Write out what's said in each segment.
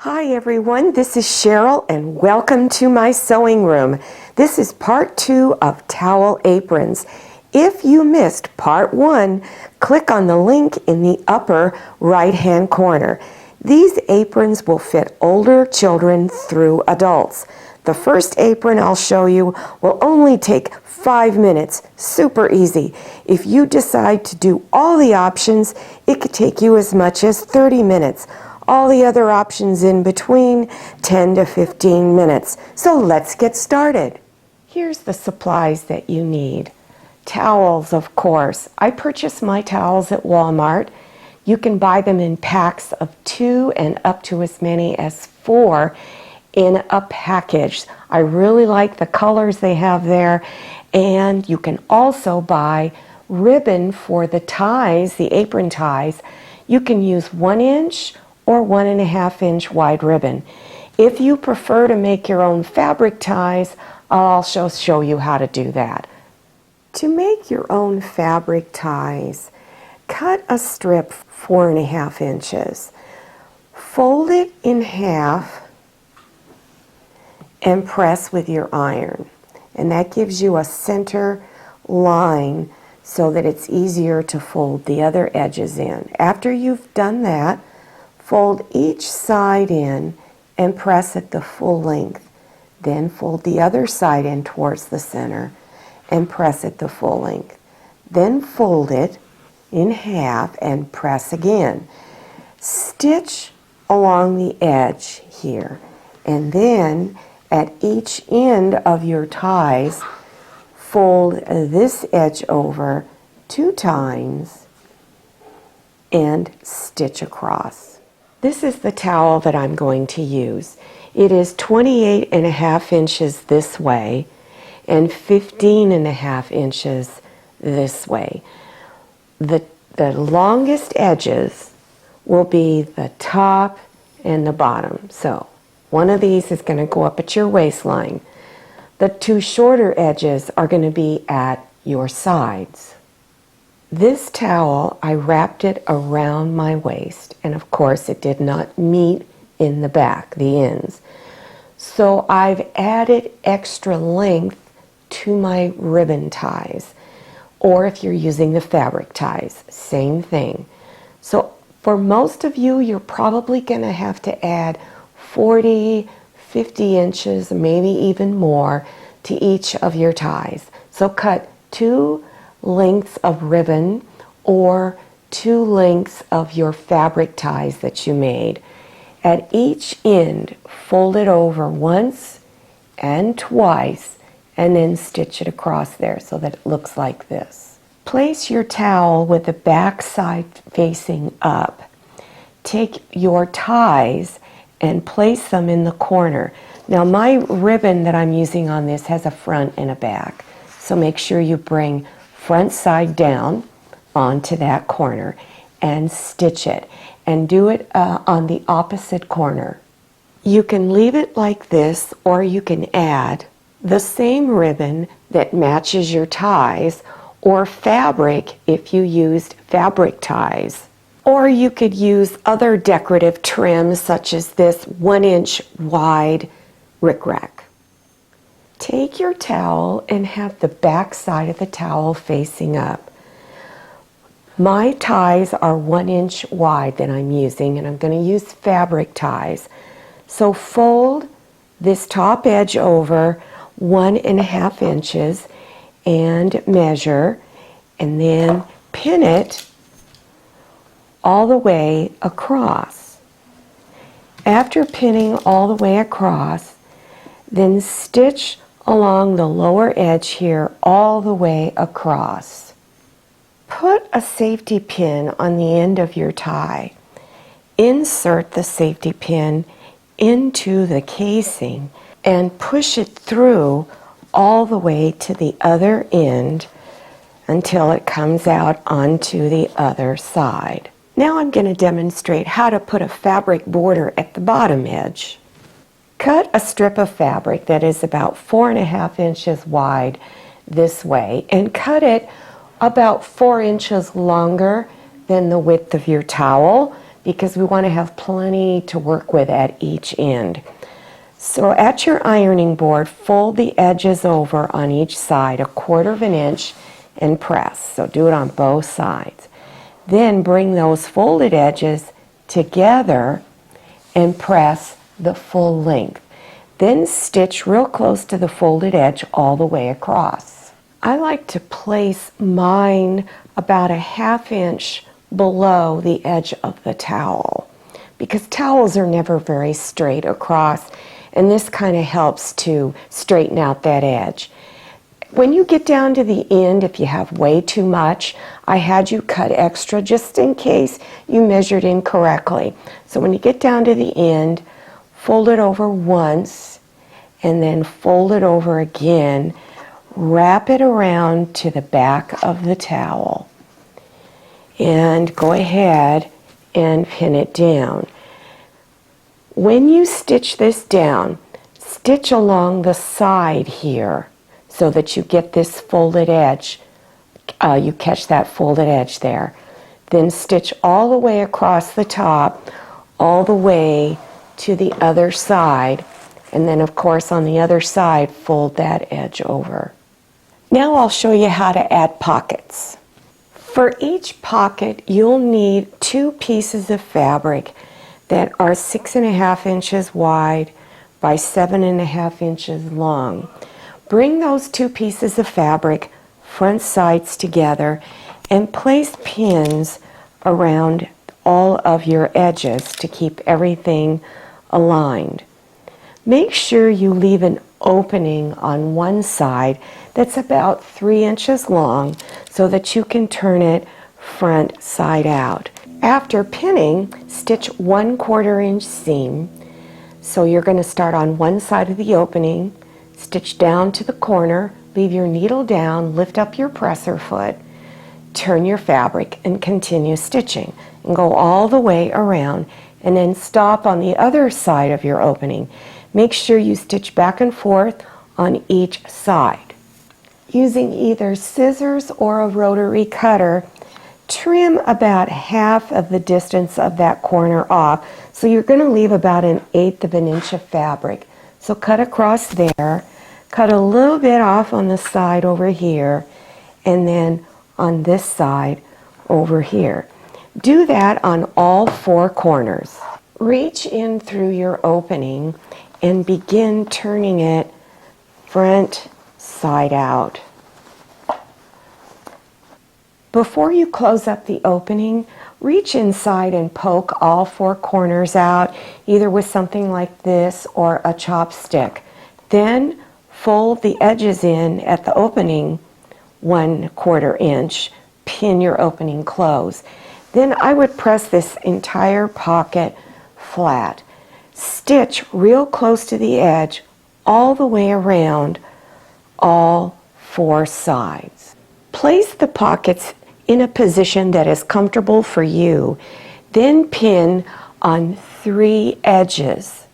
Hi everyone, this is Cheryl and welcome to my sewing room. This is part 2 of towel aprons. If you missed part 1, click on the link in the upper right hand corner. These aprons will fit older children through adults. The first apron I'll show you will only take 5 minutes, super easy. If you decide to do all the options, it could take you as much as 30 minutes. All the other options in between, 10 to 15 minutes. So let's get started. Here's the supplies that you need. Towels, of course. I purchased my towels at Walmart. You can buy them in packs of 2 and up to as many as 4 in a package. I really like the colors they have there. And you can also buy ribbon for the ties, the apron ties. You can use 1-inch or 1.5-inch wide ribbon. If you prefer to make your own fabric ties, I'll also show you how to do that. To make your own fabric ties, cut a strip 4.5 inches. Fold it in half and press with your iron. And that gives you a center line so that it's easier to fold the other edges in. After you've done that, fold each side in and press it the full length. Then fold the other side in towards the center and press it the full length. Then fold it in half and press again. Stitch along the edge here, and then at each end of your ties, fold this edge over 2 times and stitch across. This is the towel that I'm going to use. It is 28.5 inches this way and 15.5 inches this way. The longest edges will be the top and the bottom. So one of these is going to go up at your waistline. The 2 shorter edges are going to be at your sides. This towel, I wrapped it around my waist, and of course it did not meet in the back, the ends. So I've added extra length to my ribbon ties, or if you're using the fabric ties, same thing. So for most of you, you're probably going to have to add 40, 50 inches, maybe even more to each of your ties. So cut 2 lengths of ribbon or 2 lengths of your fabric ties that you made. At each end, fold it over once and twice and then stitch it across there so that it looks like this. Place your towel with the back side facing up. Take your ties and place them in the corner. Now my ribbon that I'm using on this has a front and a back, so make sure you bring front side down onto that corner and stitch it, and do it on the opposite corner. You can leave it like this, or you can add the same ribbon that matches your ties, or fabric if you used fabric ties. Or you could use other decorative trims such as this 1-inch wide rickrack. Take your towel and have the back side of the towel facing up. My ties are 1-inch wide that I'm using, and I'm going to use fabric ties. So fold this top edge over 1.5 inches and measure, and then pin it all the way across. After pinning all the way across, then stitch along the lower edge here all the way across. Put a safety pin on the end of your tie. Insert the safety pin into the casing and push it through all the way to the other end until it comes out onto the other side. Now I'm going to demonstrate how to put a fabric border at the bottom edge. Cut a strip of fabric that is about 4.5 inches wide this way, and cut it about 4 inches longer than the width of your towel because we want to have plenty to work with at each end. So at your ironing board, fold the edges over on each side 1/4 inch and press. So do it on both sides. Then bring those folded edges together and press the full length. Then stitch real close to the folded edge all the way across. I like to place mine about 1/2 inch below the edge of the towel, because towels are never very straight across, and this kind of helps to straighten out that edge. When you get down to the end, if you have way too much, I had you cut extra just in case you measured incorrectly. So when you get down to the end, fold it over once and then fold it over again. Wrap it around to the back of the towel and go ahead and pin it down. When you stitch this down, stitch along the side here so that you get this folded edge. You catch that folded edge there. Then stitch all the way across the top, all the way to the other side, and then of course on the other side fold that edge over. Now I'll show you how to add pockets. For each pocket you'll need 2 pieces of fabric that are 6.5 inches wide by 7.5 inches long. Bring those 2 pieces of fabric front sides together and place pins around all of your edges to keep everything aligned. Make sure you leave an opening on one side that's about 3 inches long so that you can turn it front side out. After pinning, stitch 1/4 inch seam. So you're going to start on one side of the opening, stitch down to the corner, leave your needle down, lift up your presser foot, turn your fabric and continue stitching and go all the way around and then stop on the other side of your opening. Make sure you stitch back and forth on each side. Using either scissors or a rotary cutter, trim about half of the distance of that corner off. So you're going to leave about 1/8 of an inch of fabric. So cut across there, cut a little bit off on the side over here, and then on this side over here. Do that on all 4 corners. Reach in through your opening and begin turning it front side out. Before you close up the opening, reach inside and poke all 4 corners out, either with something like this or a chopstick. Then fold the edges in at the opening 1/4 inch, pin your opening close. Then I would press this entire pocket flat. Stitch real close to the edge all the way around all 4 sides. Place the pockets in a position that is comfortable for you. Then pin on 3 edges.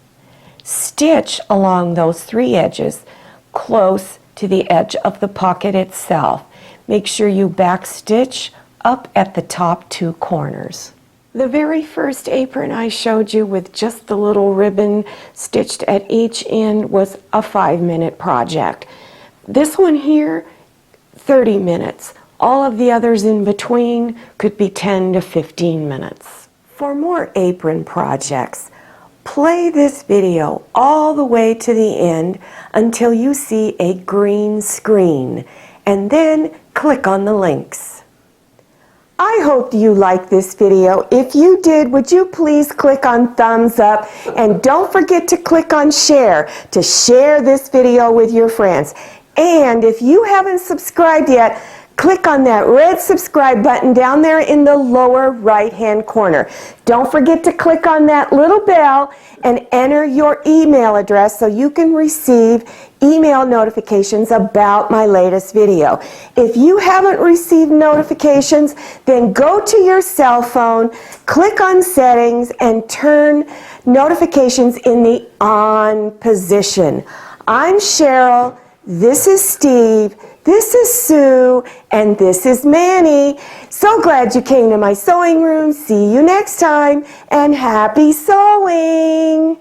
Stitch along those 3 edges close to the edge of the pocket itself. Make sure you backstitch up at the top 2 corners. The very first apron I showed you with just the little ribbon stitched at each end was a 5-minute project. This one here, 30 minutes. All of the others in between could be 10 to 15 minutes. For more apron projects, play this video all the way to the end until you see a green screen, and then click on the links. I hope you liked this video. If you did, would you please click on thumbs up, and don't forget to click on share to share this video with your friends. And if you haven't subscribed yet, click on that red subscribe button down there in the lower right-hand corner. Don't forget to click on that little bell and enter your email address so you can receive email notifications about my latest video. If you haven't received notifications, then go to your cell phone, click on settings, and turn notifications in the on position. I'm Cheryl. This is Steve, this is Sue, and this is Manny. So glad you came to my sewing room. See you next time, and happy sewing!